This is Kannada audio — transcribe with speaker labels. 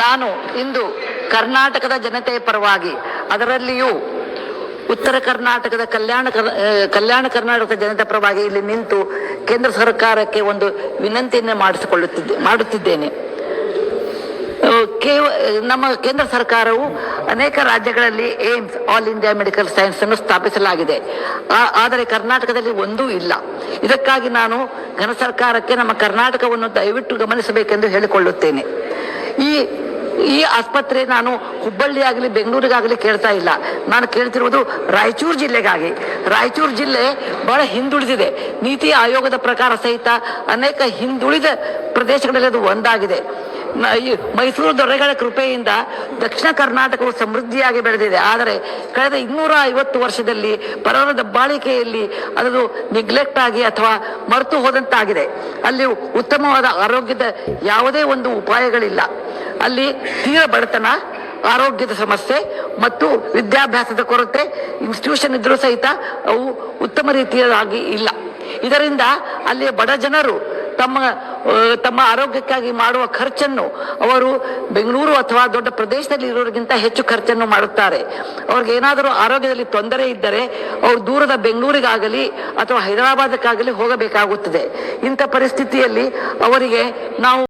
Speaker 1: ನಾನು ಇಂದು ಕರ್ನಾಟಕದ ಜನತೆಯ ಪರವಾಗಿ, ಅದರಲ್ಲಿಯೂ ಉತ್ತರ ಕರ್ನಾಟಕದ ಕಲ್ಯಾಣ ಕರ್ನಾಟಕದ ಜನತೆ ಪರವಾಗಿ ಇಲ್ಲಿ ನಿಂತು ಕೇಂದ್ರ ಸರ್ಕಾರಕ್ಕೆ ಒಂದು ವಿನಂತಿಯನ್ನು ಮಾಡುತ್ತಿದ್ದೇನೆ. ನಮ್ಮ ಕೇಂದ್ರ ಸರ್ಕಾರವು ಅನೇಕ ರಾಜ್ಯಗಳಲ್ಲಿ AIIMS, all India medical science ಅನ್ನು ಸ್ಥಾಪಿಸಲಾಗಿದೆ. ಆದರೆ ಕರ್ನಾಟಕದಲ್ಲಿ ಒಂದೂ ಇಲ್ಲ. ಇದಕ್ಕಾಗಿ ನಾನು ಘನ ಸರ್ಕಾರಕ್ಕೆ ನಮ್ಮ ಕರ್ನಾಟಕವನ್ನು ದಯವಿಟ್ಟು ಗಮನಿಸಬೇಕೆಂದು ಹೇಳಿಕೊಳ್ಳುತ್ತೇನೆ. ಈ ಆಸ್ಪತ್ರೆ ನಾನು ಹುಬ್ಬಳ್ಳಿಯಾಗಲಿ ಬೆಂಗಳೂರಿಗಾಗಲಿ ಕೇಳ್ತಾ ಇಲ್ಲ. ನಾನು ಕೇಳ್ತಿರುವುದು ರಾಯಚೂರು ಜಿಲ್ಲೆಗಾಗಿ. ರಾಯಚೂರು ಜಿಲ್ಲೆ ಬಹಳ ಹಿಂದುಳಿದಿದೆ. ನೀತಿ ಆಯೋಗದ ಪ್ರಕಾರ ಸಹಿತ ಅನೇಕ ಹಿಂದುಳಿದ ಪ್ರದೇಶಗಳಲ್ಲಿ ಅದು ಒಂದಾಗಿದೆ. ಮೈಸೂರು ದೊರೆಗಳ ಕೃಪೆಯಿಂದ ದಕ್ಷಿಣ ಕರ್ನಾಟಕವು ಸಮೃದ್ಧಿಯಾಗಿ ಬೆಳೆದಿದೆ. ಆದರೆ ಕಳೆದ 250 ವರ್ಷದಲ್ಲಿ ಪರರ ದಬ್ಬಾಳಿಕೆಯಲ್ಲಿ ಅದು ನೆಗ್ಲೆಕ್ಟ್ ಆಗಿ ಅಥವಾ ಮರೆತು ಹೋದಂತಾಗಿದೆ. ಅಲ್ಲಿ ಉತ್ತಮವಾದ ಆರೋಗ್ಯದ ಯಾವುದೇ ಒಂದು ಉಪಾಯಗಳಿಲ್ಲ. ಅಲ್ಲಿ ತೀವ್ರ ಬಡತನ, ಆರೋಗ್ಯದ ಸಮಸ್ಯೆ ಮತ್ತು ವಿದ್ಯಾಭ್ಯಾಸದ ಕೊರತೆ ಇನ್ಸ್ಟಿಟ್ಯೂಷನ್ ಇದ್ರೂ ಸಹಿತ ಅವು ಉತ್ತಮ ರೀತಿಯಾಗಿ ಇಲ್ಲ. ಇದರಿಂದ ಅಲ್ಲಿಯ ಬಡ ಜನರು ತಮ್ಮ ಆರೋಗ್ಯಕ್ಕಾಗಿ ಮಾಡುವ ಖರ್ಚನ್ನು ಅವರು ಬೆಂಗಳೂರು ಅಥವಾ ದೊಡ್ಡ ಪ್ರದೇಶದಲ್ಲಿ ಇರೋರಿಗಿಂತ ಹೆಚ್ಚು ಖರ್ಚನ್ನು ಮಾಡುತ್ತಾರೆ. ಅವ್ರಿಗೆ ಏನಾದರೂ ಆರೋಗ್ಯದಲ್ಲಿ ತೊಂದರೆ ಇದ್ದರೆ ಅವರು ದೂರದ ಬೆಂಗಳೂರಿಗಾಗಲಿ ಅಥವಾ ಹೈದರಾಬಾದಕ್ಕಾಗಲಿ ಹೋಗಬೇಕಾಗುತ್ತದೆ. ಇಂಥ ಪರಿಸ್ಥಿತಿಯಲ್ಲಿ ಅವರಿಗೆ ನಾವು